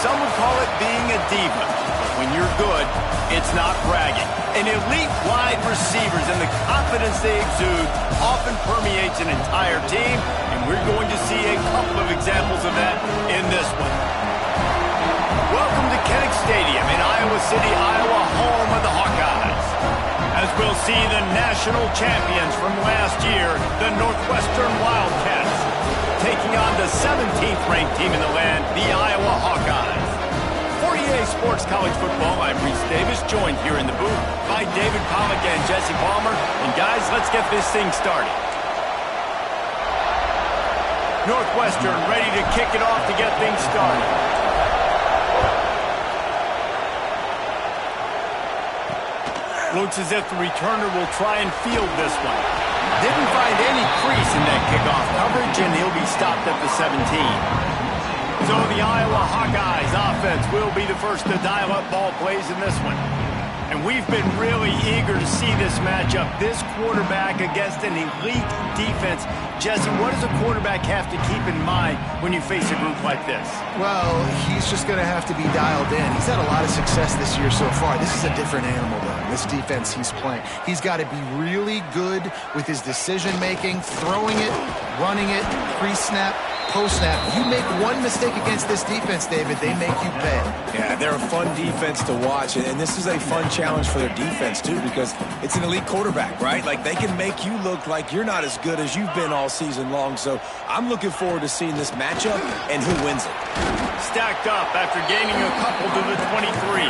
some would call it being a diva. But when you're good, it's not bragging. And elite wide receivers and the confidence they exude often permeates an entire team, and we're going to see a couple of examples of that in this one. Welcome to Kinnick Stadium in Iowa City, Iowa, home of the Hawkeyes. As we'll see the national champions from last year, the Northwestern Wildcats, taking on the 17th ranked team in the land, the Iowa Hawkeyes. For EA Sports College Football, I'm Reese Davis, joined here in the booth by David Pollack and Jesse Palmer. And guys, let's get this thing started. Northwestern ready to kick it off to get things started. Looks as if the returner will try and field this one. Didn't find any crease in that kickoff coverage, and he'll be stopped at the 17. So the Iowa Hawkeyes offense will be the first to dial up ball plays in this one. And we've been really eager to see this matchup. This quarterback against an elite defense. Jesse, what does a quarterback have to keep in mind when you face a group like this? Well, he's just going to have to be dialed in. He's had a lot of success this year so far. This is a different animal, though, this defense he's playing. He's got to be really good with his decision-making, throwing it, running it, pre-snap, post-snap. You make one mistake against this defense, David, they make you pay. Yeah, they're a fun defense to watch, and this is a fun challenge for their defense, too, because it's an elite quarterback, right? Like, they can make you look like you're not as good as you've been all season long, so I'm looking forward to seeing this matchup and who wins it. Stacked up after gaining a couple to the 23.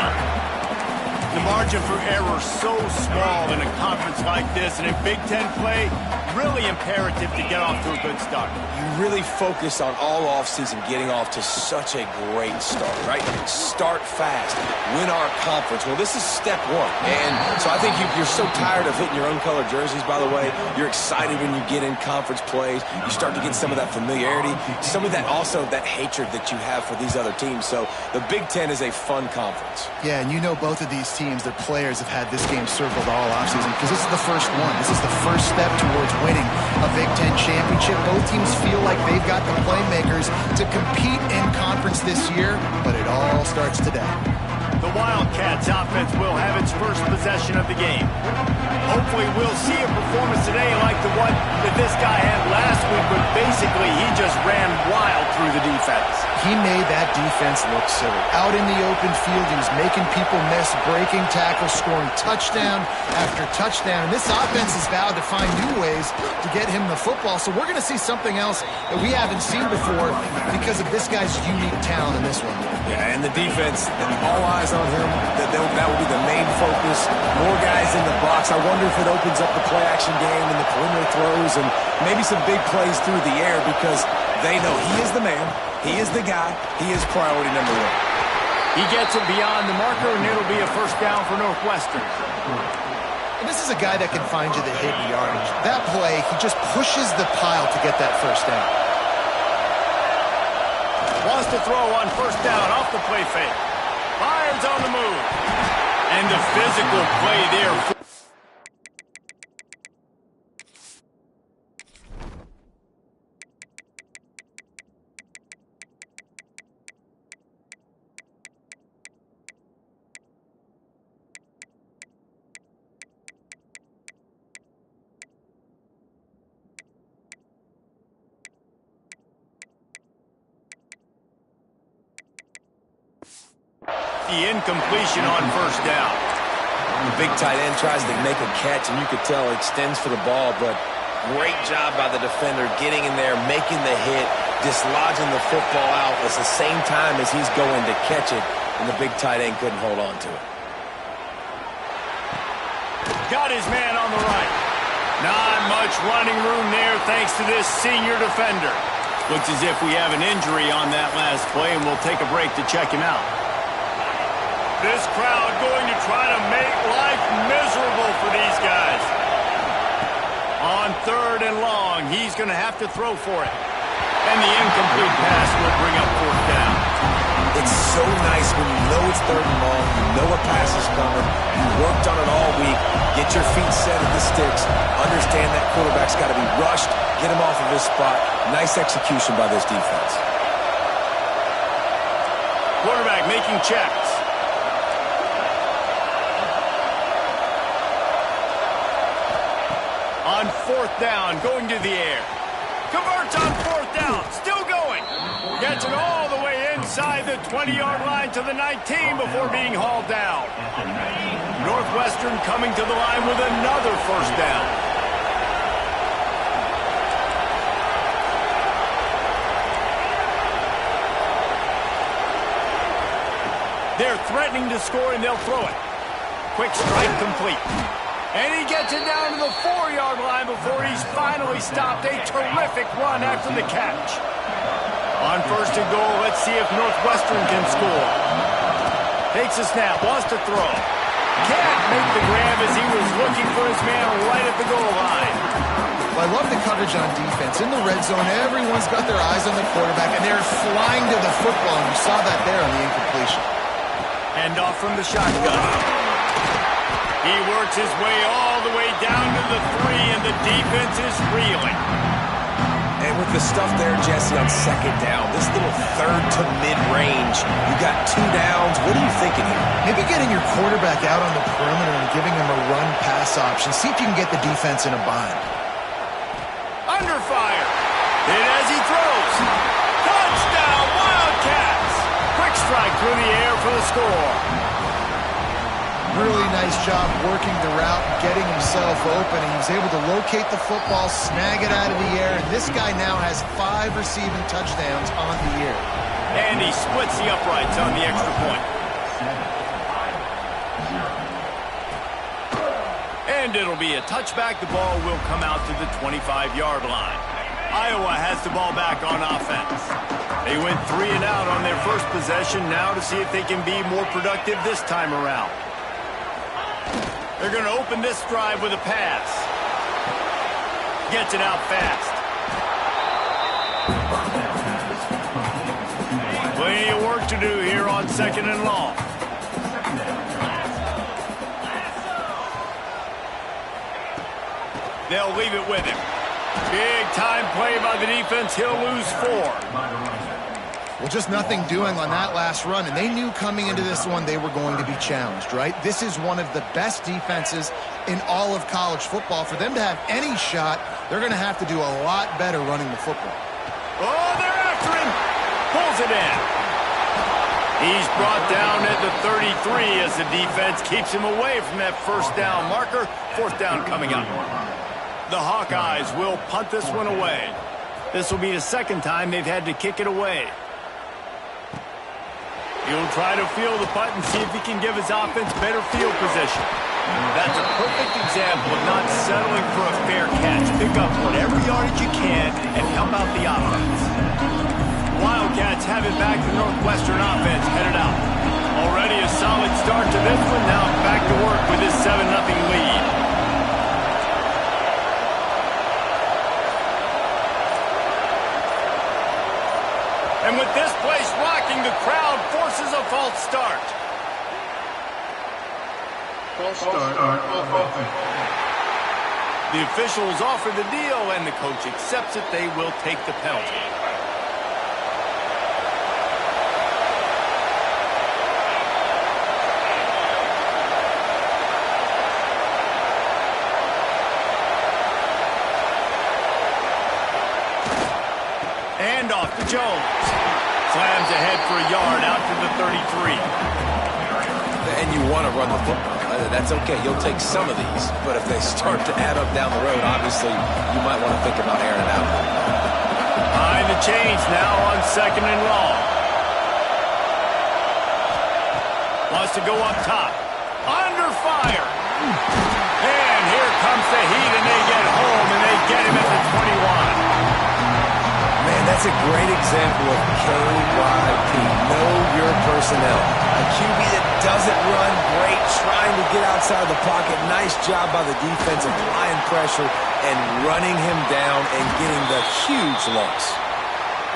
The margin for error so small in a conference like this, and in Big Ten play, really imperative to get off to a good start. You really focus on all offseason getting off to such a great start, right? Start fast, win our conference. Well, this is step one. And so I think you're so tired of hitting your own colored jerseys, by the way. You're excited when you get in conference plays. You start to get some of that familiarity, some of that also that hatred that you have for these other teams. So the Big Ten is a fun conference. Yeah, and you know both of these teams, their players have had this game circled all offseason because this is the first one. This is the first step towards winning a Big Ten championship. Both teams feel like they've got the playmakers to compete in conference this year, but it all starts today. The Wildcats offense will have its first possession of the game. Hopefully we'll see a performance today like the one that this guy had last week, but basically he just ran wild through the defense. He made that defense look silly. Out in the open field, he was making people miss, breaking tackles, scoring touchdown after touchdown. And this offense has vowed to find new ways to get him the football. So we're going to see something else that we haven't seen before because of this guy's unique talent in this one. Yeah, and the defense, and all eyes on him, that will be the main focus. More guys in the box. I wonder if it opens up the play-action game and the perimeter throws and maybe some big plays through the air because they know he is the man, he is the guy, he is priority number one. He gets it beyond the marker, and it'll be a first down for Northwestern. And this is a guy that can find you the hidden yardage. That play, he just pushes the pile to get that first down. Wants to throw on first down off the play fake. Fires on the move. And the physical play there. The incompletion on first down. The big tight end tries to make a catch, and you could tell it extends for the ball, but great job by the defender getting in there, making the hit, dislodging the football out at the same time as he's going to catch it, and the big tight end couldn't hold on to it. Got his man on the right. Not much running room there thanks to this senior defender. Looks as if we have an injury on that last play, and we'll take a break to check him out. This crowd going to try to make life miserable for these guys. On third and long, he's going to have to throw for it. And the incomplete pass will bring up fourth down. It's so nice when you know it's third and long, you know a pass is coming, you worked on it all week, get your feet set at the sticks, understand that quarterback's got to be rushed, get him off of his spot. Nice execution by this defense. Quarterback making checks. On 4th down, going to the air. Converts on 4th down, still going. Gets it all the way inside the 20-yard line to the 19 before being hauled down. Northwestern coming to the line with another 1st down. They're threatening to score, and they'll throw it. Quick strike complete. And he gets it down to the 4-yard line before he's finally stopped. A terrific run after the catch. On 1st and goal, let's see if Northwestern can score. Takes a snap, wants to throw. Can't make the grab as he was looking for his man right at the goal line. Well, I love the coverage on defense. In the red zone, everyone's got their eyes on the quarterback, and they're flying to the football, and you saw that there on the incompletion. Hand off from the shotgun. He works his way all the way down to the 3, and the defense is reeling. And with the stuff there, Jesse, on 2nd down, this little 3rd to mid-range, you got 2 downs. What are you thinking here? Maybe getting your quarterback out on the perimeter and giving him a run-pass option. See if you can get the defense in a bind. Under fire. Hit as he throws. Touchdown, Wildcats. Quick strike through the air for the score. Really nice job working the route and getting himself open. And he was able to locate the football, snag it out of the air, and this guy now has 5 receiving touchdowns on the year. And he splits the uprights on the extra point. And it'll be a touchback. The ball will come out to the 25-yard line. Iowa has the ball back on offense. They went 3 and out on their first possession, now to see if they can be more productive this time around. They're going to open this drive with a pass. Gets it out fast. Plenty of work to do here on 2nd and long. They'll leave it with him. Big time play by the defense. He'll lose 4. Well, just nothing doing on that last run, and they knew coming into this one they were going to be challenged, right? This is one of the best defenses in all of college football. For them to have any shot, they're going to have to do a lot better running the football. Oh, they're after him. Pulls it in. He's brought down at the 33 as the defense keeps him away from that 1st down marker. 4th down coming up. The Hawkeyes will punt this one away. This will be the 2nd time they've had to kick it away. He'll try to field the punt and see if he can give his offense better field position. That's a perfect example of not settling for a fair catch. Pick up whatever yardage you can and help out the offense. Wildcats have it back to Northwestern offense headed out. Already a solid start to this one. Now back to work with this 7-0 lead. And with this place rocking, the crowd forces a false start. False start on offense. The officials offer the deal, and the coach accepts it. They will take the penalty. And off to Jones. Slams ahead for a yard out to the 33. And you want to run the football. That's okay. You'll take some of these. But if they start to add up down the road, obviously, you might want to think about airing it out. Behind the chains now on 2nd and long. Wants to go up top. Under fire. And here comes the heat, and they get home, and they get him at the 21. Man, that's a great example of KYP. Know your personnel. A QB that doesn't run great, trying to get outside the pocket. Nice job by the defense applying pressure and running him down and getting the huge loss.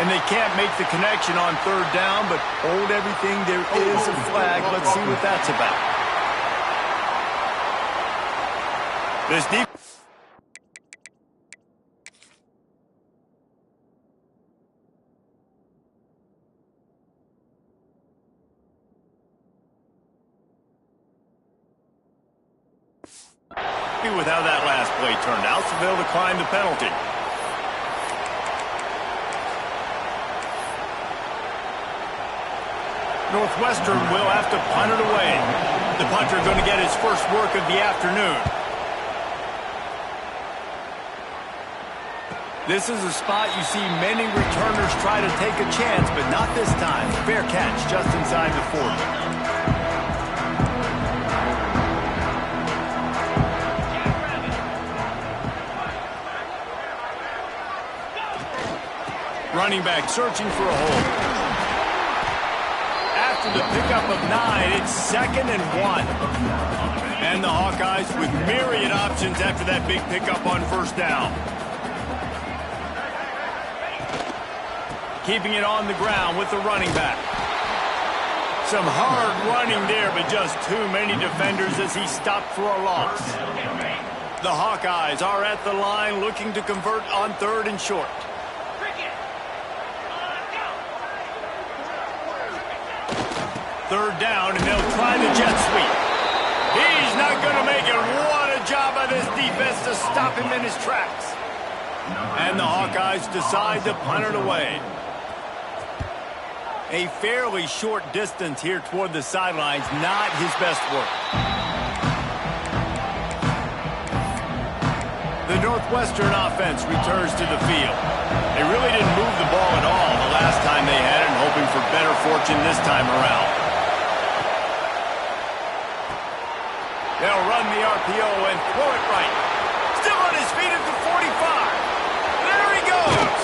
And they can't make the connection on 3rd down, but hold everything. There is a flag. Let's see what that's about. This deep. Happy with how that last play turned out, so they'll decline the penalty. Northwestern will have to punt it away. The punter going to get his first work of the afternoon. This is a spot you see many returners try to take a chance, but not this time. Fair catch just inside the 40. Running back searching for a hole. After the pickup of 9, it's 2nd and 1. And the Hawkeyes with myriad options after that big pickup on first down. Keeping it on the ground with the running back. Some hard running there, but just too many defenders as he stopped for a loss. The Hawkeyes are at the line looking to convert on 3rd and short. Third down, and they'll try the jet sweep. He's not going to make it. What a job by this defense to stop him in his tracks. And the Hawkeyes decide to punt it away. A fairly short distance here toward the sidelines, not his best work. The Northwestern offense returns to the field. They really didn't move the ball at all the last time they had it, and hoping for better fortune this time around. They'll run the RPO and throw it right. Still on his feet at the 45. There he goes.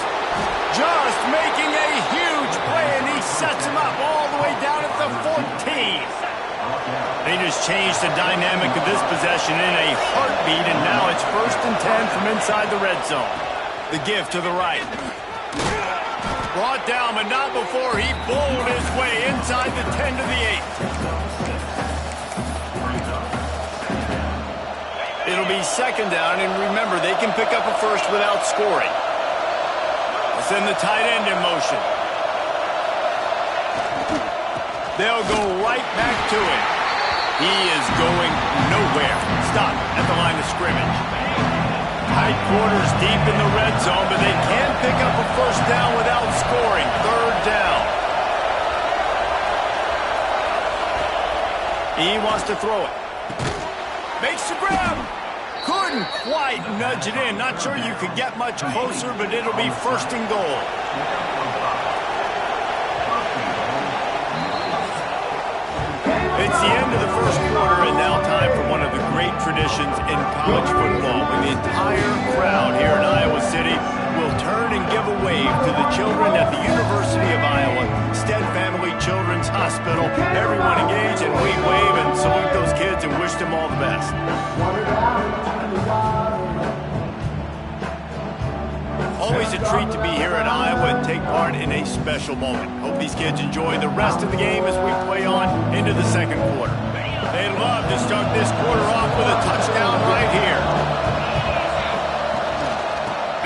Just making a huge play, and he sets him up all the way down at the 14. They just changed the dynamic of this possession in a heartbeat, and now it's 1st and 10 from inside the red zone. The give to the right. Brought down, but not before he bowled his way inside the 10 to the 8. It'll be 2nd down, and remember, they can pick up a first without scoring. Let's send the tight end in motion. They'll go right back to him. He is going nowhere. Stop at the line of scrimmage. Tight quarters deep in the red zone, but they can pick up a first down without scoring. 3rd down. He wants to throw it. Makes the grab. Couldn't quite nudge it in. Not sure you could get much closer, but it'll be 1st and goal. It's the end of the first quarter, and now time for one of the great traditions in college football, when the entire crowd here in Iowa City will turn and give a wave to the children at the University of Iowa, Stead Family Children's Hospital. Everyone engaged, and we wave and salute those kids and wish them all the best. Always a treat to be here at Iowa and take part in a special moment. Hope these kids enjoy the rest of the game as we play on into the 2nd quarter. They'd love to start this quarter off with a touchdown right here.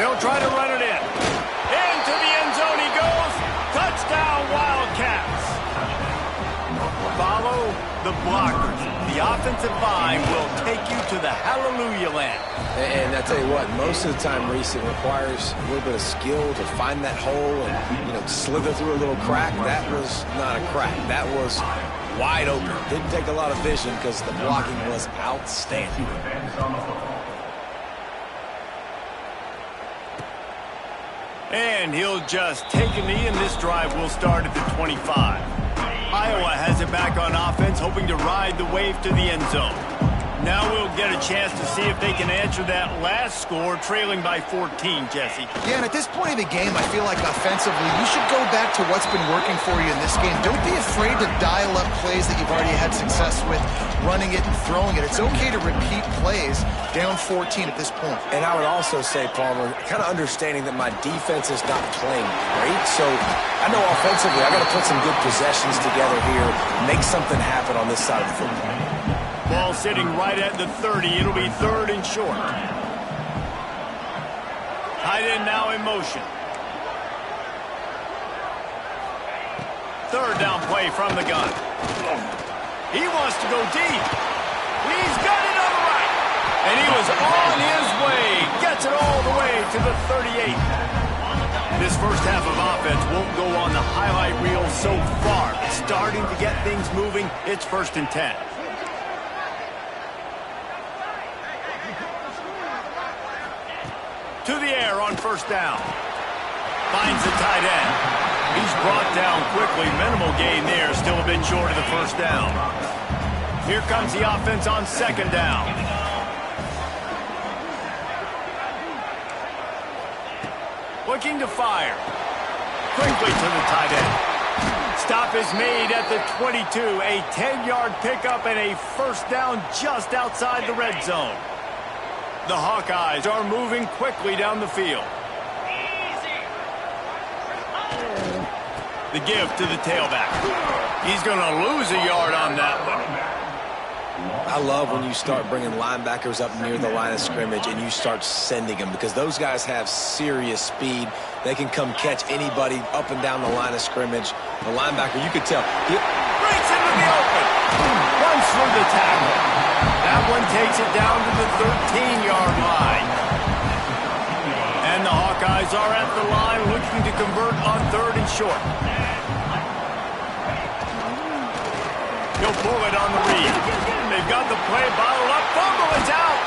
They'll try to run it in. Into the end zone he goes. Touchdown, Wildcats. Follow the blockers. The offensive line will take you to the hallelujah land. And I tell you what, most of the time, Reese, it requires a little bit of skill to find that hole and, slither through a little crack. That was not a crack. That was wide open. Didn't take a lot of vision because the blocking was outstanding. And he'll just take a knee, and this drive will start at the 25. Iowa has it back on offense, hoping to ride the wave to the end zone. Now we'll get a chance to see if they can answer that last score, trailing by 14, Jesse. Yeah, and at this point in the game, I feel like offensively, you should go back to what's been working for you in this game. Don't be afraid to dial up plays that you've already had success with, running it and throwing it. It's okay to repeat plays down 14 at this point. And I would also say, Palmer, kind of understanding that my defense is not playing great, so I know offensively I got to put some good possessions together here, make something happen on this side of the football. Ball sitting right at the 30. It'll be 3rd and short. Tight end now in motion. 3rd down play from the gun. He wants to go deep. He's got it on the right. And he was on his way. Gets it all the way to the 38. This first half of offense won't go on the highlight reel so far. It's starting to get things moving. It's 1st and 10. To the air on 1st down. Finds the tight end. He's brought down quickly. Minimal gain there. Still a bit short of the 1st down. Here comes the offense on 2nd down. Looking to fire. Quickly to the tight end. Stop is made at the 22. A 10-yard pickup and a 1st down just outside the red zone. The Hawkeyes are moving quickly down the field. The give to the tailback. He's going to lose a yard on that one. I love when you start bringing linebackers up near the line of scrimmage and you start sending them, because those guys have serious speed. They can come catch anybody up and down the line of scrimmage. The linebacker, you could tell. Breaks into the open. Runs through the tackle. That one takes it down to the 13-yard line. And the Hawkeyes are at the line looking to convert on 3rd and short. He'll pull it on the read. They've got the play bottled up. Fumble is out.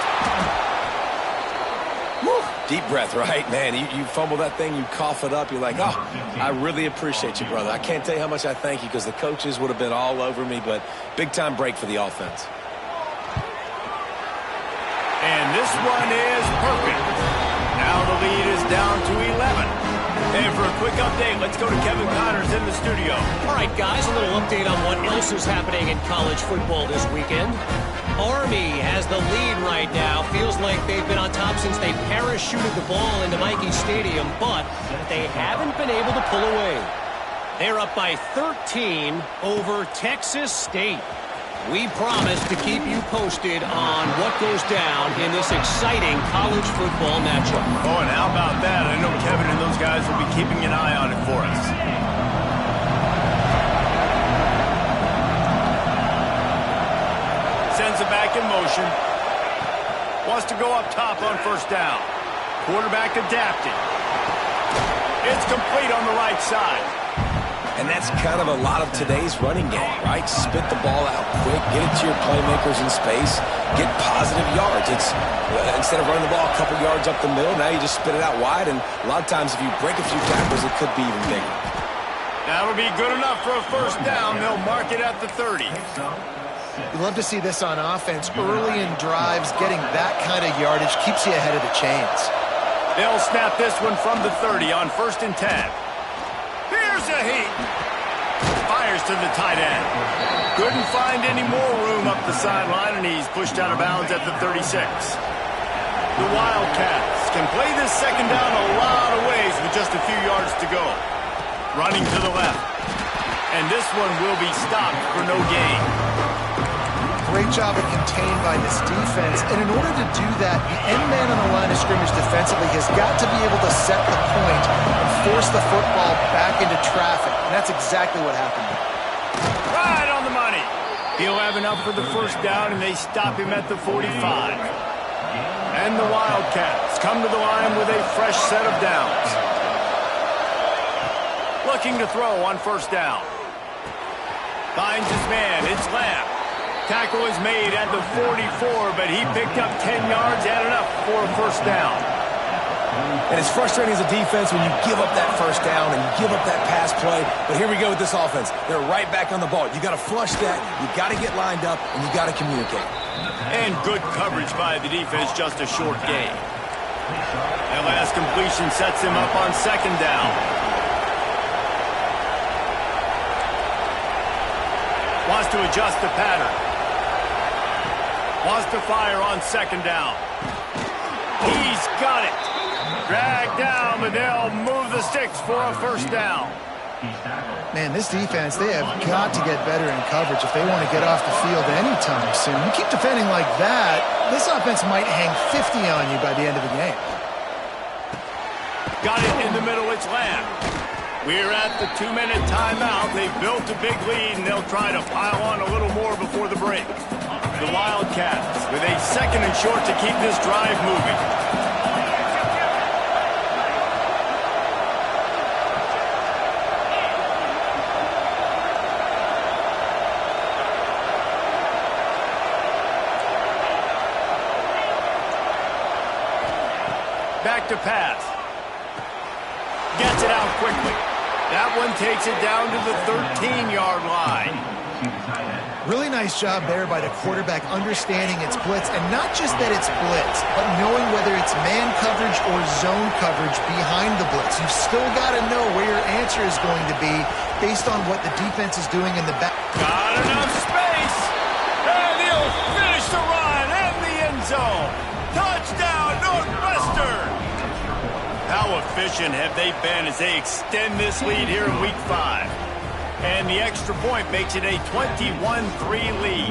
Woo. Deep breath, right? Man, you fumble that thing, you cough it up. You're like, oh, I really appreciate you, brother. I can't tell you how much I thank you, because the coaches would have been all over me, but big-time break for the offense. And this one is perfect. Now the lead is down to 11. And for a quick update, let's go to Kevin Connors in the studio. All right, guys, a little update on what else is happening in college football this weekend. Army has the lead right now. Feels like they've been on top since they parachuted the ball into Michie Stadium, but they haven't been able to pull away. They're up by 13 over Texas State. We promise to keep you posted on what goes down in this exciting college football matchup. Oh, and how about that? I know Kevin and those guys will be keeping an eye on it for us. Sends it back in motion. Wants to go up top on 1st down. Quarterback adapted. It's complete on the right side. And that's kind of a lot of today's running game, right? Spit the ball out quick, get it to your playmakers in space, get positive yards. It's instead of running the ball a couple yards up the middle, now you just spit it out wide, and a lot of times if you break a few tackles, it could be even bigger. That'll be good enough for a 1st down. They'll mark it at the 30. You love to see this on offense. Early in drives, getting that kind of yardage keeps you ahead of the chains. They'll snap this one from the 30 on 1st and 10. Here's a heat. Fires to the tight end. Couldn't find any more room up the sideline, and he's pushed out of bounds at the 36. The Wildcats can play this 2nd down a lot of ways with just a few yards to go. Running to the left. And this one will be stopped for no gain. Great job of contained by this defense. And in order to do that, the end man on the line of scrimmage defensively has got to be able to set the point and force the football back into traffic. And that's exactly what happened. Right on the money. He'll have enough for the 1st down, and they stop him at the 45. And the Wildcats come to the line with a fresh set of downs. Looking to throw on 1st down. Finds his man. It's Lamb. Tackle is made at the 44, but he picked up 10 yards and enough for a 1st down. And it's frustrating as a defense when you give up that 1st down and you give up that pass play. But here we go with this offense. They're right back on the ball. You got to flush that. You got to get lined up, and you got to communicate. And good coverage by the defense, just a short gain. That last completion sets him up on 2nd down. Wants to adjust the pattern. Wants to fire on 2nd down. He's got it. Dragged down, but they'll move the sticks for a 1st down. Man, this defense, they have got to get better in coverage if they want to get off the field anytime soon. You keep defending like that, this offense might hang 50 on you by the end of the game. Got it in the middle, it's Lamb. We're at the 2-minute timeout. They've built a big lead, and they'll try to pile on a little more before the break. the Wildcats with a 2nd and short to keep this drive moving. Back to pass. Gets it out quickly. That one takes it down to the 13-yard line. Really nice job there by the quarterback understanding it's blitz, and not just that it's blitz, but knowing whether it's man coverage or zone coverage behind the blitz. You've still got to know where your answer is going to be based on what the defense is doing in the back. Got enough space, and he'll finish the run in the end zone. Touchdown, Northwestern! How efficient have they been as they extend this lead here in Week 5? And the extra point makes it a 21-3 lead.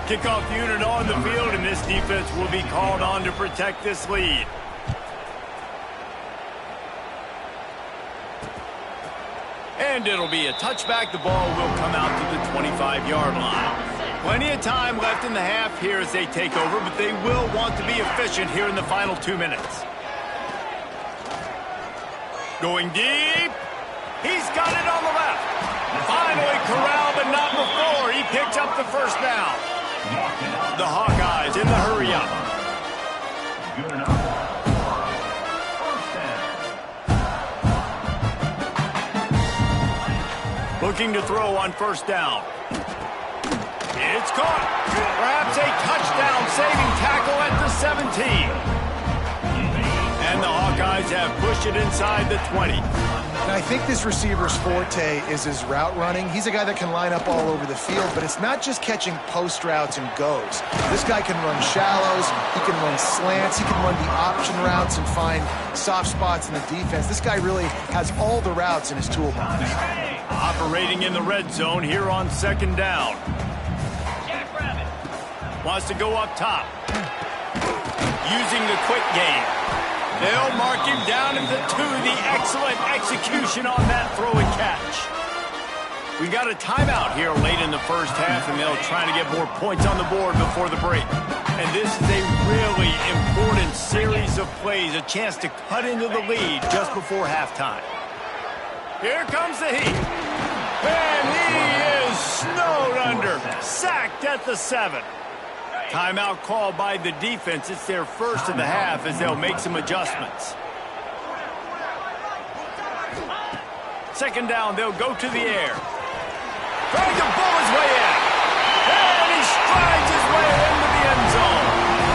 Kickoff unit on the field, and this defense will be called on to protect this lead. And it'll be a touchback. The ball will come out to the 25-yard line. Plenty of time left in the half here as they take over, but they will want to be efficient here in the final 2 minutes. Going deep. He's got it on the left. Finally corralled, but not before. He picks up the first down. The Hawkeyes in the hurry-up. Looking to throw on first down. It's caught. Perhaps a touchdown-saving tackle at the 17. And the Hawkeyes have pushed it inside the 20. Now, I think this receiver's forte is his route running. He's a guy that can line up all over the field, but it's not just catching post routes and goes. This guy can run shallows, he can run slants, he can run the option routes and find soft spots in the defense. This guy really has all the routes in his toolbox. Operating in the red zone here on 2nd down. Wants to go up top. Using the quick game. They'll mark him down at the 2. The excellent execution on that throw and catch. We got a timeout here late in the first half, and they'll try to get more points on the board before the break. And this is a really important series of plays, a chance to cut into the lead just before halftime. Here comes the heat. And he is snowed under. Sacked at the 7. Timeout called by the defense. It's their first of the half as they'll make some adjustments. 2nd down, they'll go to the air. Trying to pull his way in. And he strides his way into the end zone.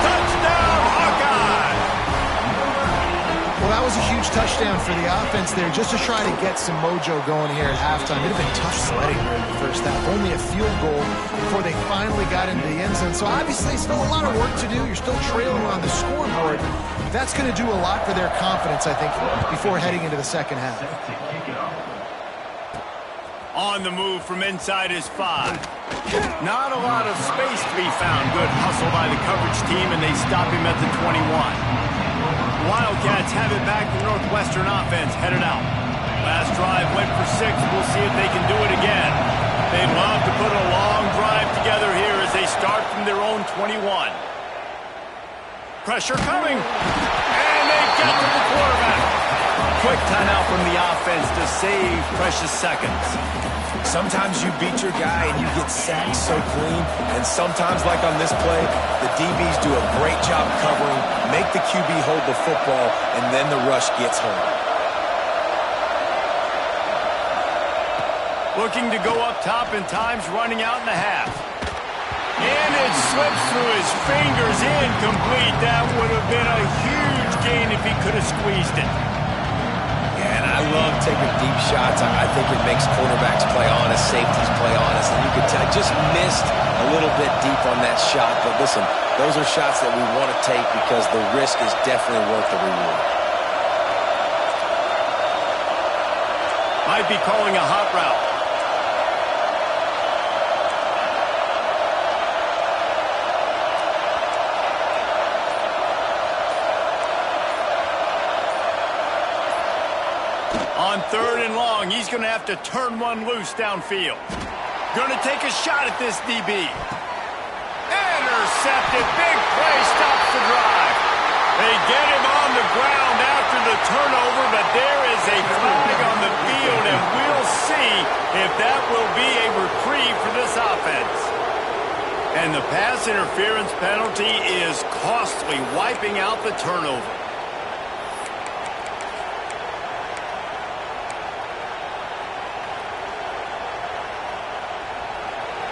Touchdown, Hawkeye! Well, that was a huge touchdown for the offense there, just to try to get some mojo going here at halftime. It would have been tough sledding here in the first half. Only a field goal before they finally got into the end zone. So obviously still a lot of work to do. You're still trailing on the scoreboard. That's going to do a lot for their confidence, I think, before heading into the second half. On the move from inside his 5. Not a lot of space to be found. Good hustle by the coverage team, and they stop him at the 21. Wildcats have it back. The Northwestern offense headed out. Last drive went for 6. We'll see if they can do it again. They'd love to put a long drive together here as they start from their own 21. Pressure coming. And they get to the quarterback. Quick timeout from the offense to save precious seconds. Sometimes you beat your guy and you get sacked so clean, and sometimes, like on this play, the DBs do a great job covering, make the QB hold the football, and then the rush gets home. Looking to go up top, and time's running out in the half. And it slips through his fingers, incomplete. That would have been a huge gain if he could have squeezed it. And I love taking deep shots. I think it makes quarterbacks play honest, safeties play honest. And you could tell, just missed a little bit deep on that shot. But listen, those are shots that we want to take because the risk is definitely worth the reward. Might be calling a hot route. On 3rd and long, he's going to have to turn one loose downfield. Going to take a shot at this DB. Intercepted. Big play stops the drive. They get him on the ground after the turnover, but there is a flag on the field, and we'll see if that will be a reprieve for this offense. And the pass interference penalty is costly, wiping out the turnover.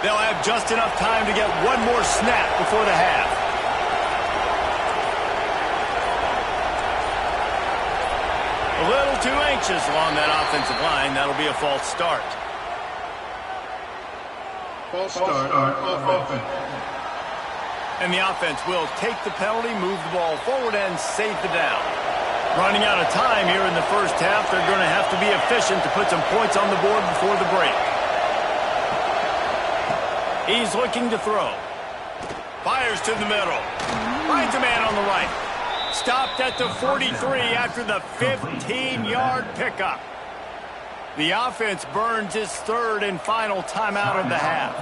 They'll have just enough time to get one more snap before the half. A little too anxious along that offensive line. That'll be a false start. False start on offense. And the offense will take the penalty, move the ball forward, and save the down. Running out of time here in the first half, they're going to have to be efficient to put some points on the board before the break. He's looking to throw. Fires to the middle. Finds a man on the right. Stopped at the 43 after the 15-yard pickup. The offense burns its 3rd and final timeout of the half.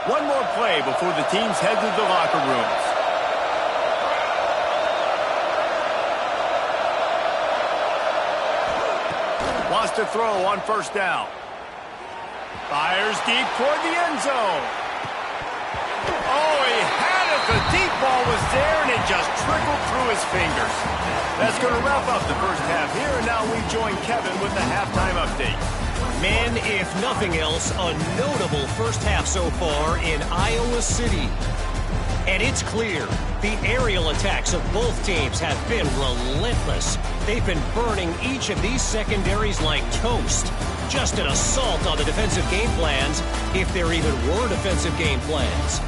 One more play before the teams head to the locker rooms. Wants to throw on 1st down. Fires deep toward the end zone. Oh, he had it. The deep ball was there, and it just trickled through his fingers. That's going to wrap up the first half here, and now we join Kevin with the halftime update. Men, if nothing else, a notable first half so far in Iowa City. And it's clear, the aerial attacks of both teams have been relentless. They've been burning each of these secondaries like toast. Just an assault on the defensive game plans, if there even were defensive game plans.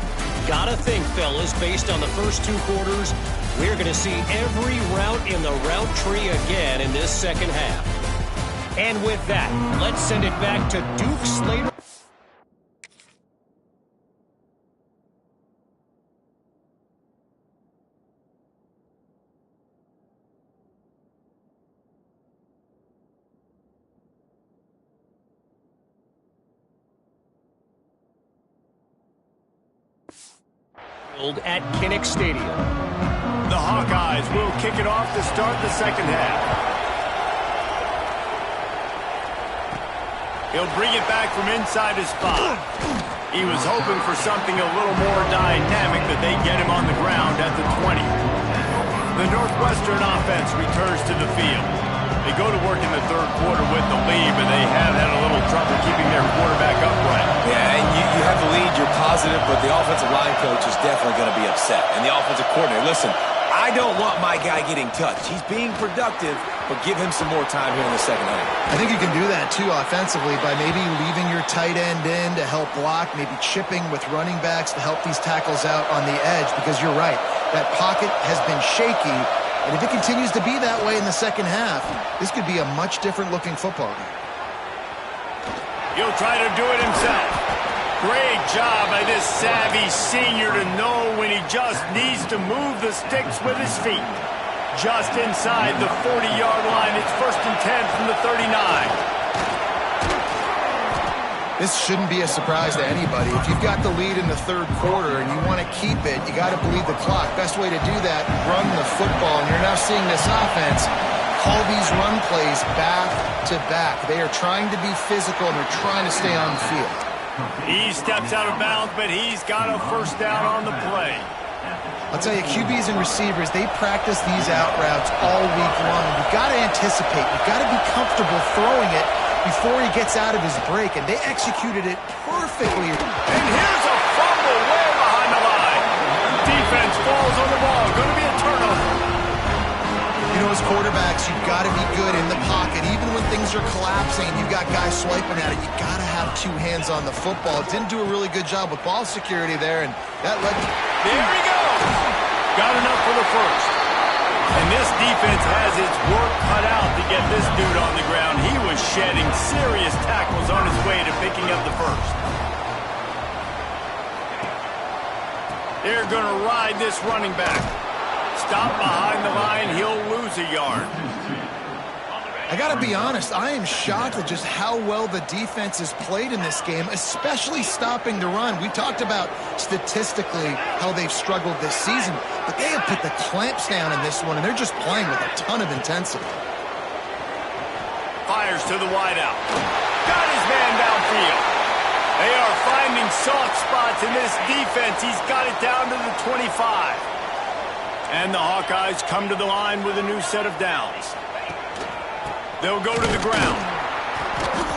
Gotta think, fellas, based on the first 2 quarters, we're going to see every route in the route tree again in this second half. And with that, let's send it back to Duke Slater. At Kinnick Stadium. The Hawkeyes will kick it off to start the second half. He'll bring it back from inside his spot. He was hoping for something a little more dynamic, but they get him on the ground at the 20. The Northwestern offense returns to the field. They go to work in the 3rd quarter with the lead, but they have had a little trouble keeping their quarterback upright. Yeah, and you have the lead, you're positive, but the offensive line coach is definitely going to be upset. And the offensive coordinator, listen, I don't want my guy getting touched. He's being productive, but give him some more time here in the second half. I think you can do that, too, offensively, by maybe leaving your tight end in to help block, maybe chipping with running backs to help these tackles out on the edge, because you're right, that pocket has been shaky. And if it continues to be that way in the second half, this could be a much different-looking football game. He'll try to do it himself. Great job by this savvy senior to know when he just needs to move the sticks with his feet. Just inside the 40-yard line, it's 1st and 10 from the 39. This shouldn't be a surprise to anybody. If you've got the lead in the 3rd quarter and you want to keep it, you got to bleed the clock. Best way to do that, run the football. And you're now seeing this offense call these run plays back to back. They are trying to be physical, and they're trying to stay on the field. He steps out of bounds, but he's got a 1st down on the play. I'll tell you, QBs and receivers, they practice these out routes all week long. You've got to anticipate. You've got to be comfortable throwing it before he gets out of his break, and they executed it perfectly. And here's a fumble way behind the line. Defense falls on the ball. Going to be a turnover. You know, as quarterbacks, you've got to be good in the pocket. Even when things are collapsing and you've got guys swiping at it, you've got to have 2 hands on the football. Didn't do a really good job with ball security there, and that led to... There he goes. Got enough for the 1st. And this defense has its work cut out to get this dude on the ground. He was shedding serious tackles on his way to picking up the 1st. They're going to ride this running back. Stop behind the line, he'll lose a yard. I got to be honest, I am shocked at just how well the defense has played in this game, especially stopping the run. We talked about statistically how they've struggled this season, but they have put the clamps down in this one, and they're just playing with a ton of intensity. Fires to the wideout. Got his man downfield. They are finding soft spots in this defense. He's got it down to the 25. And the Hawkeyes come to the line with a new set of downs. They'll go to the ground.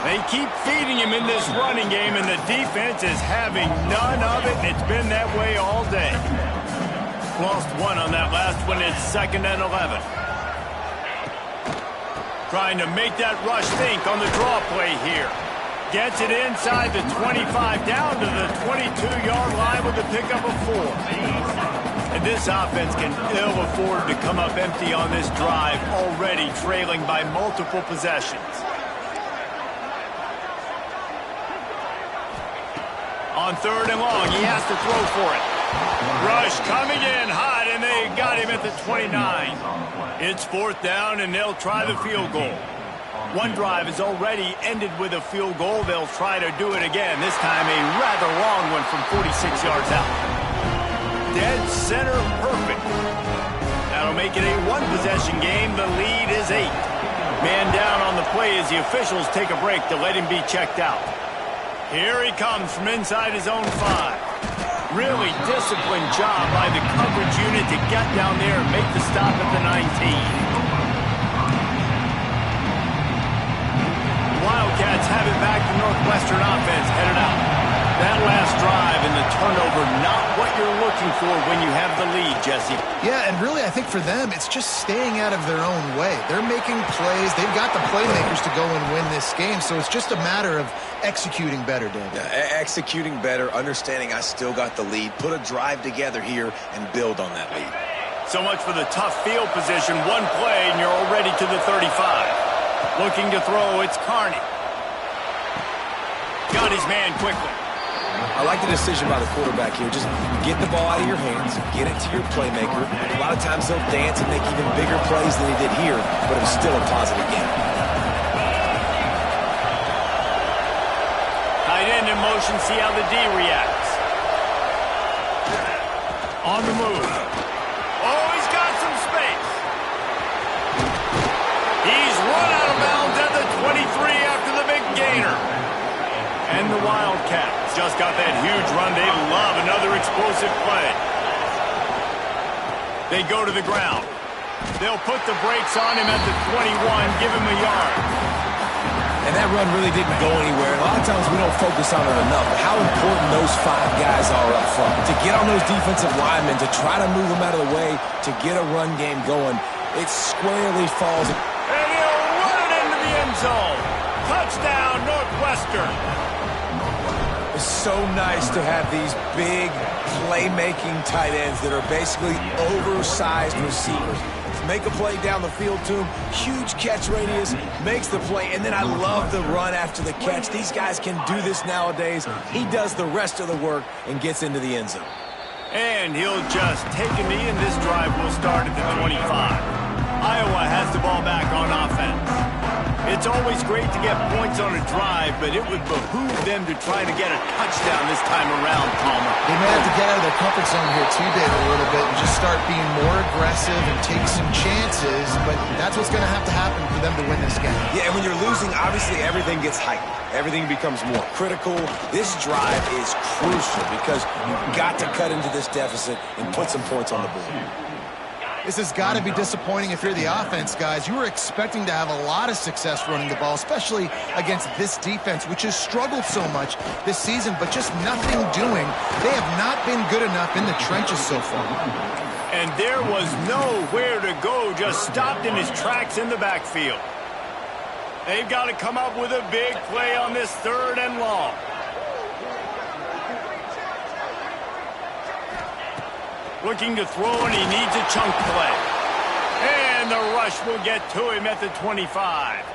They keep feeding him in this running game, and the defense is having none of it, and it's been that way all day. Lost one on that last one. It's 2nd and 11. Trying to make that rush think on the draw play here. Gets it inside the 25, down to the 22-yard line with a pickup of 4. And this offense can ill afford to come up empty on this drive, already trailing by multiple possessions. On 3rd and long, he has to throw for it. Rush coming in hot, and they got him at the 29. It's 4th down, and they'll try the field goal. One drive has already ended with a field goal. They'll try to do it again, this time a rather long one from 46 yards out. Dead center perfect. That'll make it a one-possession game. The lead is 8. Man down on the play as the officials take a break to let him be checked out. Here he comes from inside his own 5. Really disciplined job by the coverage unit to get down there and make the stop at the 19. Wildcats have it back. The Northwestern offense headed out. That last drive and the turnover, not what you're looking for when you have the lead, Jesse. Yeah, and really I think for them, it's just staying out of their own way. They're making plays. They've got the playmakers to go and win this game, so it's just a matter of executing better, Dan. Yeah, executing better, understanding I still got the lead, put a drive together here, and build on that lead. So much for the tough field position. One play, and you're already to the 35. Looking to throw, it's Carney. Got his man quickly. I like the decision by the quarterback here. Just get the ball out of your hands, get it to your playmaker. A lot of times he'll dance and make even bigger plays than he did here, but it was still a positive game. Tight end in motion, see how the D reacts. On the move. Oh, he's got some space. He's run out of bounds at the 23 after the big gainer. And the Wildcats just got that huge run. They love another explosive play. They go to the ground. They'll put the brakes on him at the 21, give him a yard. And that run really didn't go anywhere. A lot of times we don't focus on it enough, but how important those 5 guys are up front. To get on those defensive linemen, to try to move them out of the way, to get a run game going, it squarely falls. And he'll run it into the end zone. Touchdown, Northwestern. It's so nice to have these big playmaking tight ends that are basically oversized receivers. Make a play down the field to him, huge catch radius, makes the play, and then I love the run after the catch. These guys can do this nowadays. He does the rest of the work and gets into the end zone. And he'll just take a knee, and this drive will start at the 25. Iowa has the ball back on offense. It's always great to get points on a drive, but it would behoove them to try to get a touchdown this time around, Palmer. They may have to get out of their comfort zone here too, David, a little bit and just start being more aggressive and take some chances, but that's what's going to happen for them to win this game. Yeah, and when you're losing, obviously everything gets heightened. Everything becomes more critical. This drive is crucial because you've got to cut into this deficit and put some points on the board. This has got to be disappointing if you're the offense, guys. You were expecting to have a lot of success running the ball, especially against this defense, which has struggled so much this season, but just nothing doing. They have not been good enough in the trenches so far. And there was nowhere to go, just stopped in his tracks in the backfield. They've got to come up with a big play on this 3rd and long. Looking to throw, and he needs a chunk play. And the rush will get to him at the 25.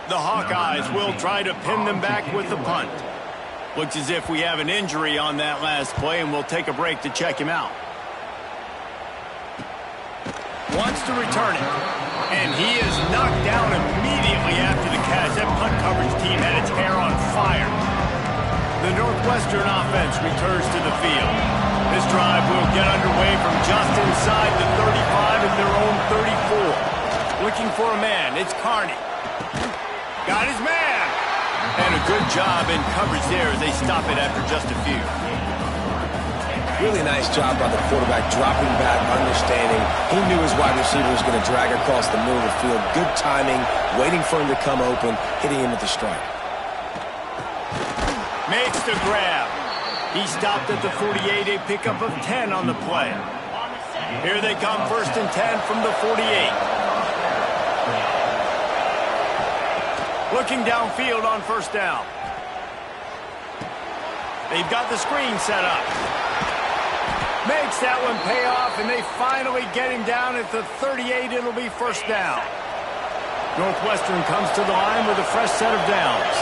The Hawkeyes will try to pin them back with the punt. Looks as if we have an injury on that last play, and we'll take a break to check him out. wants to return it. And he is knocked down immediately after the catch. That punt coverage team had its hair on fire. The Northwestern offense returns to the field. This drive will get underway from just inside the 35 at their own 34. Looking for a man. It's Carney. Got his man. And a good job in coverage there as they stop it after just a few. Really nice job by the quarterback, dropping back, understanding. He knew his wide receiver was going to drag across the middle of the field. Good timing, waiting for him to come open, hitting him with the strike. Makes the grab. He stopped at the 48, a pickup of 10 on the play. Here they come, 1st and 10 from the 48. Looking downfield on 1st down. They've got the screen set up. Makes that one pay off, and they finally get him down at the 38. It'll be 1st down. Northwestern comes to the line with a fresh set of downs.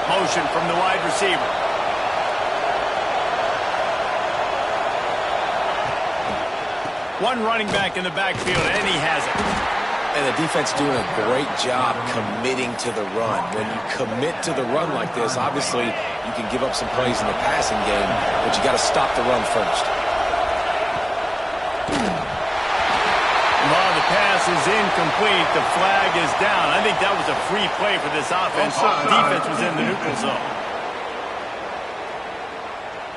Motion from the wide receiver. One running back in the backfield, and he has it. And the defense doing a great job committing to the run. When you commit to the run like this, obviously you can give up some plays in the passing game, but you got to stop the run first. While the pass is incomplete, the flag is down. I think that was a free play for this offense. Defense was in the neutral zone.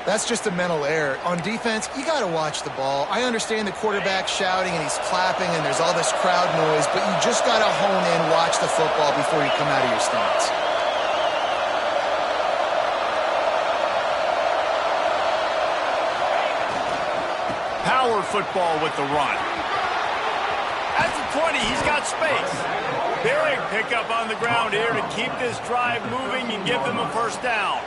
That's just a mental error. On defense, you got to watch the ball. I understand the quarterback shouting and he's clapping and there's all this crowd noise, but you just got to hone in, watch the football before you come out of your stance. Power football with the run. At the 20, he's got space. Big pickup on the ground here to keep this drive moving and give them a 1st down.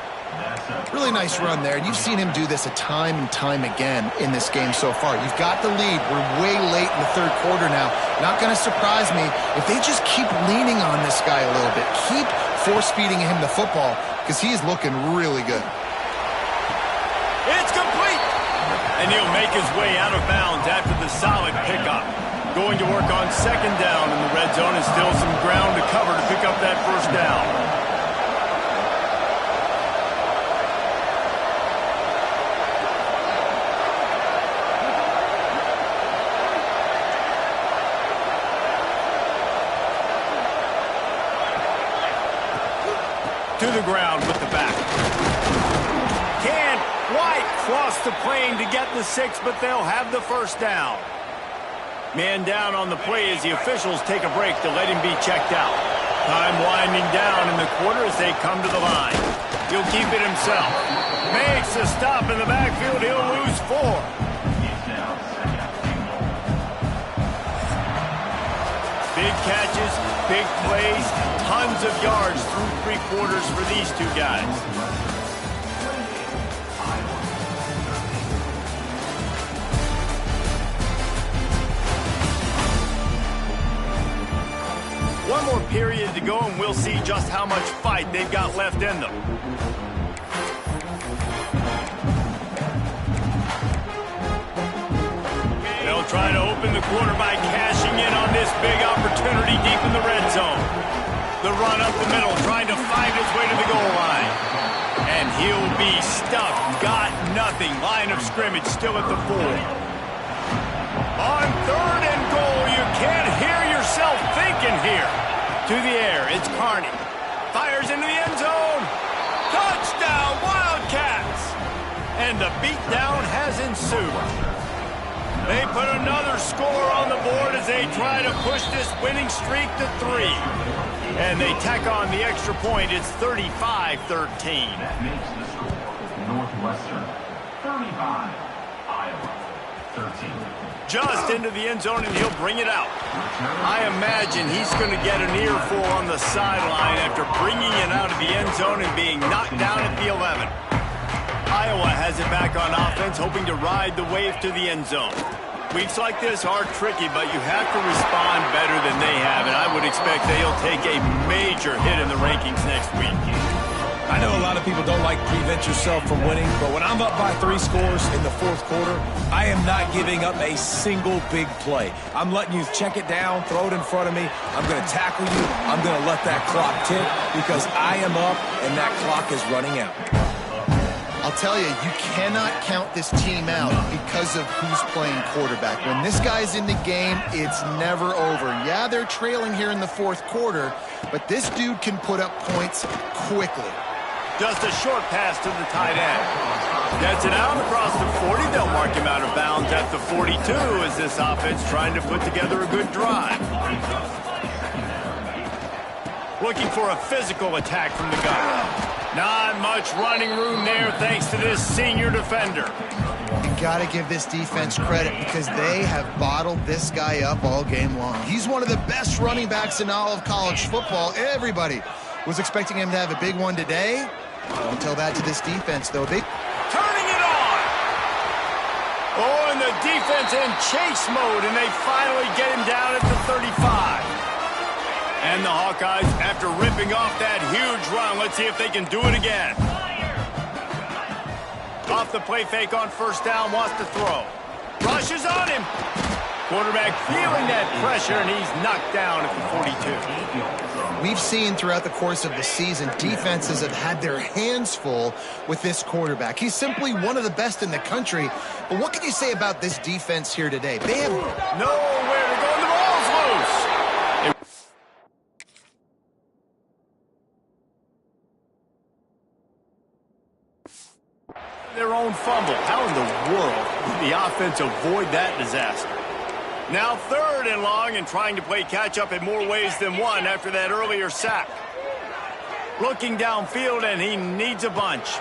Really nice run there. You've seen him do this a time and time again in this game so far. You've got the lead. We're way late in the 3rd quarter now. Not going to surprise me if they just keep leaning on this guy a little bit. Keep force-feeding him the football because he's looking really good. It's complete. And he'll make his way out of bounds after the solid pickup. Going to work on 2nd down in the red zone and still some ground to cover to pick up that 1st down. To the ground with the back. Can White cross the plane to get the 6, but they'll have the 1st down. Man down on the play as the officials take a break to let him be checked out. Time winding down in the quarter as they come to the line. He'll keep it himself. Makes a stop in the backfield. He'll lose 4. Big catches, big plays, tons of yards through 3 quarters for these two guys. One more period to go, and we'll see just how much fight they've got left in them. They'll try to open the quarter by cashing in on this big opportunity deep in the red zone. The run up the middle, trying to find his way to the goal line. And he'll be stuffed. Got nothing. Line of scrimmage still at the 4. On 3rd and goal, you can't hear yourself thinking here. To the air, it's Carney. Fires into the end zone. Touchdown, Wildcats! And the beatdown has ensued. They put another score on the board as they try to push this winning streak to 3. And they tack on the extra point. It's 35-13. That makes the score Northwestern 35, Iowa 13. Just into the end zone, and he'll bring it out. I imagine he's going to get an earful on the sideline after bringing it out of the end zone and being knocked down at the 11. Iowa has it back on offense, hoping to ride the wave to the end zone. Weeks like this are tricky, but you have to respond better than they have, and I would expect they'll take a major hit in the rankings next week. I know a lot of people don't like prevent yourself from winning, but when I'm up by 3 scores in the fourth quarter, I am not giving up a single big play. I'm letting you check it down, throw it in front of me. I'm going to tackle you. I'm going to let that clock tick because I am up and that clock is running out. I'll tell you, you cannot count this team out because of who's playing quarterback. When this guy's in the game, it's never over. Yeah, they're trailing here in the fourth quarter, but this dude can put up points quickly. Just a short pass to the tight end. Gets it out across the 40. They'll mark him out of bounds at the 42 as this offense trying to put together a good drive. Looking for a physical attack from the gun. Not much running room there thanks to this senior defender. You got to give this defense credit because they have bottled this guy up all game long. He's one of the best running backs in all of college football. Everybody was expecting him to have a big one today. Don't tell that to this defense, though. Turning it on! Oh, and the defense in chase mode, and they finally get him down at the 35. And the Hawkeyes, after ripping off that huge run, let's see if they can do it again. Off the play fake on first down, wants to throw. Rushes on him. Quarterback feeling that pressure, and he's knocked down at the 42. We've seen throughout the course of the season, defenses have had their hands full with this quarterback. He's simply one of the best in the country. But what can you say about this defense here today? They have nowhere to go, and the ball's loose. Their own fumble. How in the world did the offense avoid that disaster? Now 3rd and long and trying to play catch-up in more ways than one after that earlier sack. Looking downfield, and he needs a bunch.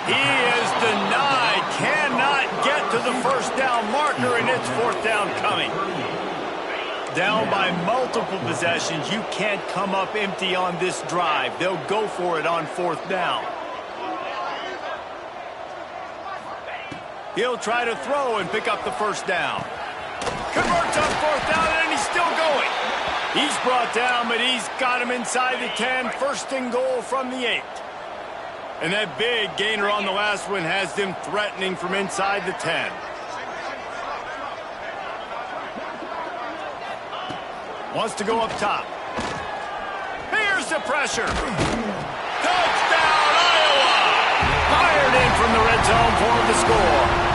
He is denied. Cannot get to the first down marker, and it's 4th down coming. Down by multiple possessions. You can't come up empty on this drive. They'll go for it on 4th down. He'll try to throw and pick up the first down. Converts on 4th down, and he's still going. He's brought down, but he's got him inside the 10. 1st and goal from the 8. And that big gainer on the last one has them threatening from inside the 10. Wants to go up top. Here's the pressure. Touchdown, Iowa! Fired in from the red zone for the score.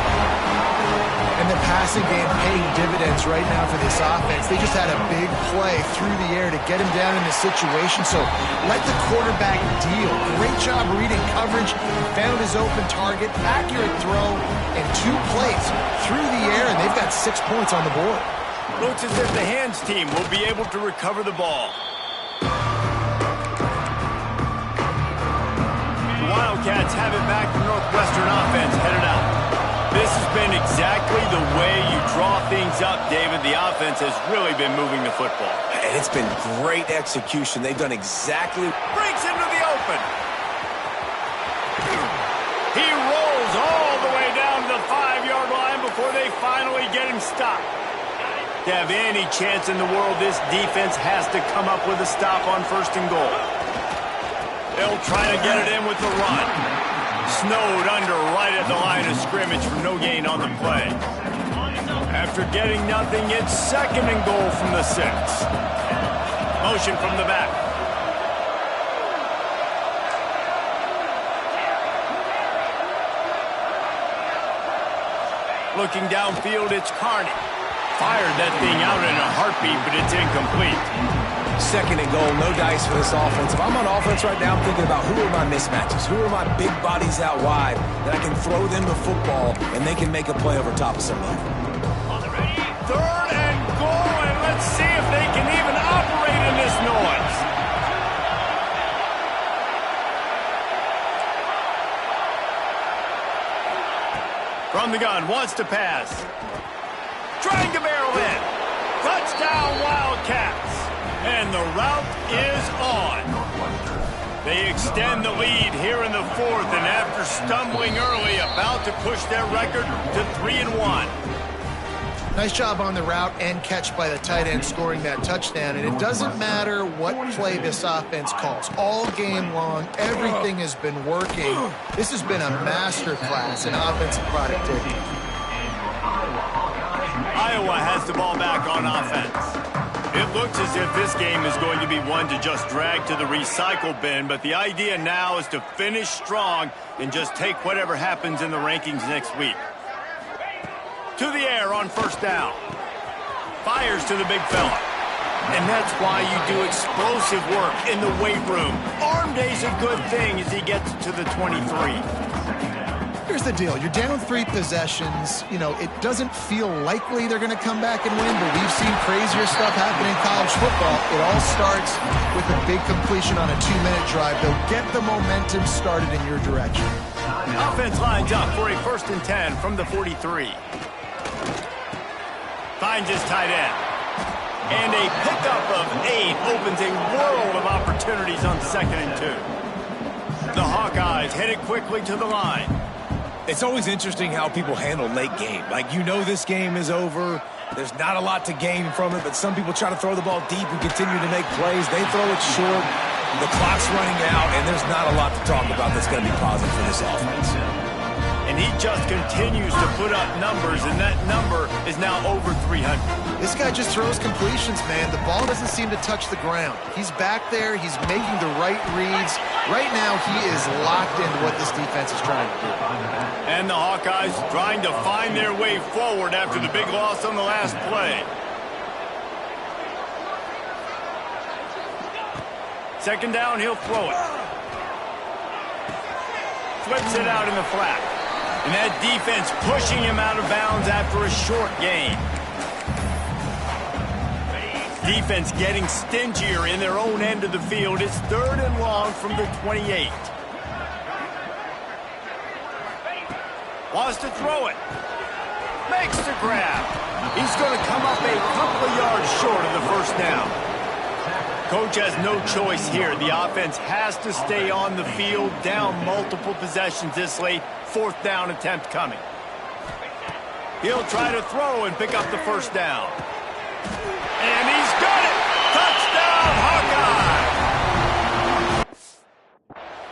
And the passing game paying dividends right now for this offense. They just had a big play through the air to get him down in the situation. So let the quarterback deal. Great job reading coverage. Found his open target. Accurate throw. And 2 plays through the air. And they've got 6 points on the board. Looks as if the hands team will be able to recover the ball. The Wildcats have it back. The Northwestern offense headed out. This has been exactly the way you draw things up, David. The offense has really been moving the football. And it's been great execution. They've done exactly. Breaks into the open. He rolls all the way down to the 5-yard line before they finally get him stopped. To have any chance in the world, this defense has to come up with a stop on 1st and goal. They'll try to get it in with the run. Snowed under right at the line of scrimmage for no gain on the play. After getting nothing, it's 2nd and goal from the 6. Motion from the back. Looking downfield, it's Carney. Fired that thing out in a heartbeat, but it's incomplete. 2nd and goal, no dice for this offense. If I'm on offense right now, I'm thinking about who are my mismatches? Who are my big bodies out wide that I can throw them the football and they can make a play over top of somebody? 3rd and goal, and let's see if they can even operate in this noise. From the gun, wants to pass. Trying to barrel in. Touchdown, Wildcats. And the route is on. They extend the lead here in the 4th, and after stumbling early, about to push their record to 3-1. Nice job on the route and catch by the tight end scoring that touchdown. And it doesn't matter what play this offense calls. All game long, everything has been working. This has been a masterclass in offensive productivity. Iowa has the ball back on offense. It looks as if this game is going to be one to just drag to the recycle bin, but the idea now is to finish strong and just take whatever happens in the rankings next week. To the air on first down. Fires to the big fella. And that's why you do explosive work in the weight room. Arm day's a good thing as he gets to the 23. Here's the deal. You're down 3 possessions. You know, it doesn't feel likely they're going to come back and win, but we've seen crazier stuff happen in college football. It all starts with a big completion on a 2-minute drive. They'll get the momentum started in your direction. Offense lines up for a 1st and 10 from the 43. Finds his tight end. And a pickup of 8 opens a world of opportunities on 2nd and 2. The Hawkeyes headed quickly to the line. It's always interesting how people handle late game. Like, you know this game is over. There's not a lot to gain from it, but some people try to throw the ball deep and continue to make plays. They throw it short. The clock's running out, and there's not a lot to talk about that's going to be positive for this offense. And he just continues to put up numbers, and that number is now over 300. This guy just throws completions, man. The ball doesn't seem to touch the ground. He's back there. He's making the right reads. Right now, he is locked into what this defense is trying to do. And the Hawkeyes trying to find their way forward after the big loss on the last play. Second down, he'll throw it. Flips it out in the flat. And that defense pushing him out of bounds after a short gain. Defense getting stingier in their own end of the field. It's 3rd and long from the 28. Wants to throw it. Makes the grab. He's going to come up a couple of yards short of the 1st down. Coach has no choice here. The offense has to stay on the field, down multiple possessions this late. 4th down attempt coming. He'll try to throw and pick up the 1st down. And he's got it! Touchdown, Hawkeye!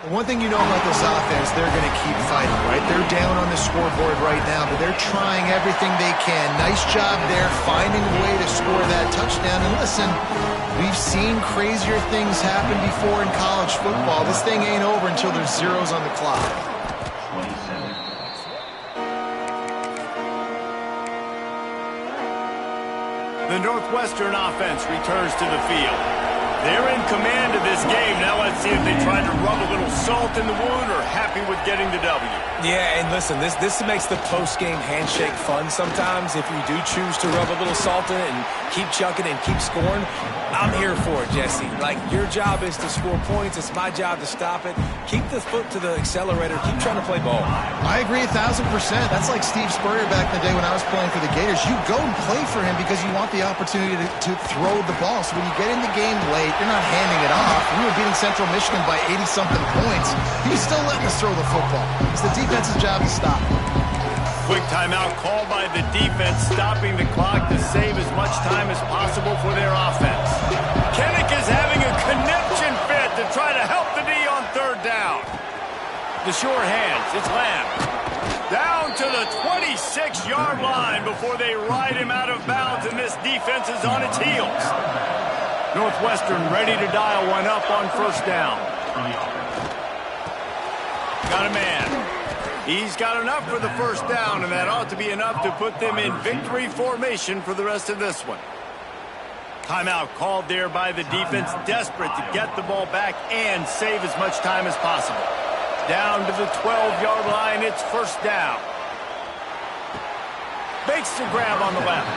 The one thing you know about this offense, they're going to keep fighting, right? They're down on the scoreboard right now, but they're trying everything they can. Nice job there, finding a way to score that touchdown. And listen, we've seen crazier things happen before in college football. This thing ain't over until there's zeros on the clock. The Northwestern offense returns to the field. They're in command of this game. Now let's see if they try to rub a little salt in the wound or happy with getting the W. Yeah, and listen, this makes the post-game handshake fun sometimes. If you do choose to rub a little salt in it and keep chucking and keep scoring, I'm here for it, Jesse. Like, your job is to score points. It's my job to stop it. Keep the foot to the accelerator. Keep trying to play ball. I agree 1,000%. That's like Steve Spurrier back in the day when I was playing for the Gators. You go and play for him because you want the opportunity to throw the ball. So when you get in the game late, you're not handing it off. We were beating Central Michigan by 80-something points. He's still letting us throw the football. It's the defense's job to stop. Quick timeout called by the defense, stopping the clock to save as much time as possible for their offense. Kinnick is having a conniption fit to try to help the D on 3rd down. The sure hands, it's Lamb. Down to the 26-yard line before they ride him out of bounds, and this defense is on its heels. Northwestern ready to dial one up on 1st down. Got a man. He's got enough for the 1st down, and that ought to be enough to put them in victory formation for the rest of this one. Timeout called there by the defense, desperate to get the ball back and save as much time as possible. Down to the 12-yard line, it's 1st down. Makes the grab on the left.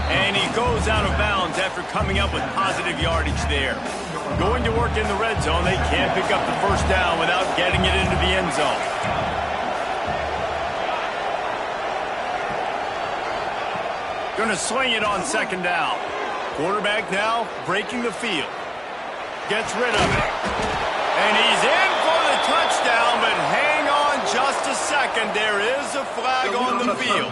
And he goes out of bounds after coming up with positive yardage there. Going to work in the red zone, they can't pick up the 1st down without getting it into the end zone. Going to swing it on 2nd down. Quarterback now breaking the field. Gets rid of it. And he's in for the touchdown, but hang on just a second. There is a flag on the field.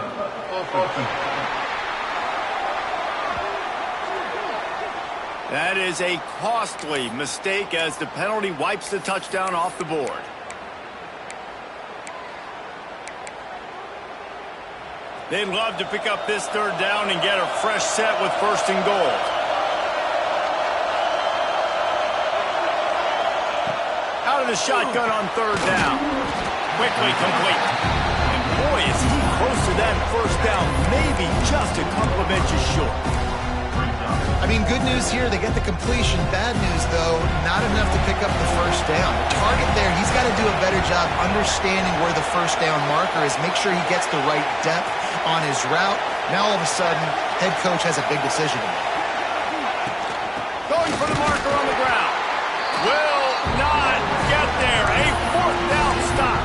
That is a costly mistake as the penalty wipes the touchdown off the board. They'd love to pick up this third down and get a fresh set with 1st and goal. Out of the shotgun on 3rd down. Quickly complete. And boy, is he close to that 1st down. Maybe just a couple of inches short. I mean, good news here, they get the completion. Bad news, though, not enough to pick up the 1st down. The target there, he's got to do a better job understanding where the 1st down marker is, make sure he gets the right depth on his route. Now, all of a sudden, head coach has a big decision to make. Going for the marker on the ground. Will not get there. A 4th down stop.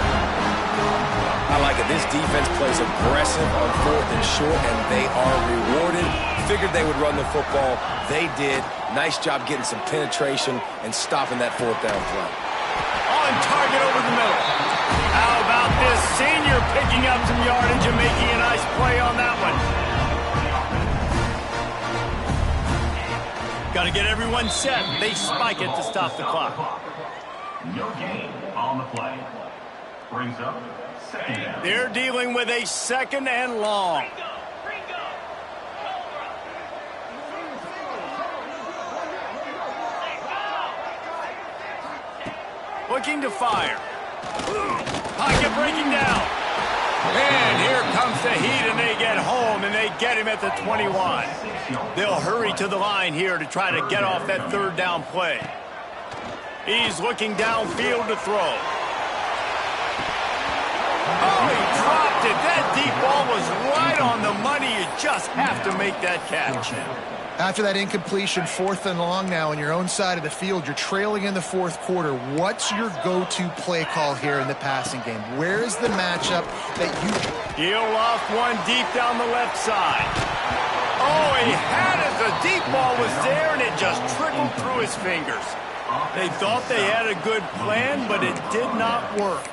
I like it. This defense plays aggressive on 4th and short, and they are rewarded. Figured they would run the football. They did. Nice job getting some penetration and stopping that 4th down play. On target over the middle. How about this senior picking up some yardage and making a nice play on that one? Got to get everyone set. They spike it to stop the clock. No gain on the play. Brings up 2nd down. They're dealing with a 2nd and long. Looking to fire. Pocket breaking down. And here comes the heat, and they get home, and they get him at the 21. They'll hurry to the line here to try to get off that 3rd down play. He's looking downfield to throw. Oh, he dropped it. That deep ball was right on the money. You just have to make that catch. After that incompletion, 4th and long now on your own side of the field, you're trailing in the 4th quarter. What's your go-to play call here in the passing game? Where is the matchup that you... He'll off one deep down the left side. Oh, he had it. The deep ball was there, and it just trickled through his fingers. They thought they had a good plan, but it did not work.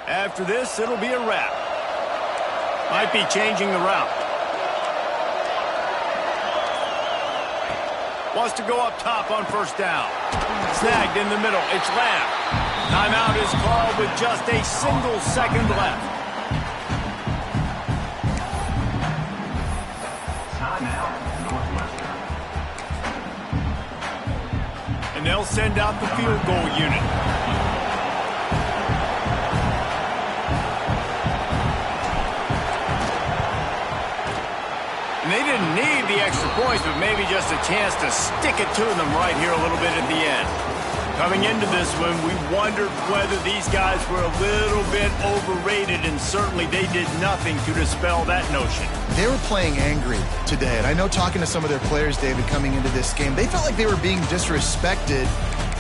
After this, it'll be a wrap. Might be changing the route. Wants to go up top on 1st down. Snagged in the middle. It's Lamb. Timeout is called with just a single second left. Timeout, Northwestern. And they'll send out the field goal unit. And they didn't need the extra points, but maybe just a chance to stick it to them right here a little bit at the end. Coming into this one, we wondered whether these guys were a little bit overrated, and certainly they did nothing to dispel that notion. They were playing angry today, and I know talking to some of their players, David, coming into this game, they felt like they were being disrespected.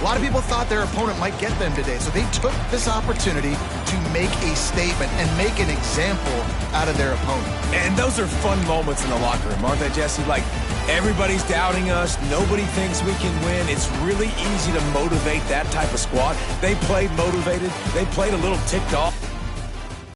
A lot of people thought their opponent might get them today, so they took this opportunity to make a statement and make an example out of their opponent. And those are fun moments in the locker room, aren't they, Jesse? Like, everybody's doubting us. Nobody thinks we can win. It's really easy to motivate that type of squad. They played motivated. They played a little ticked off.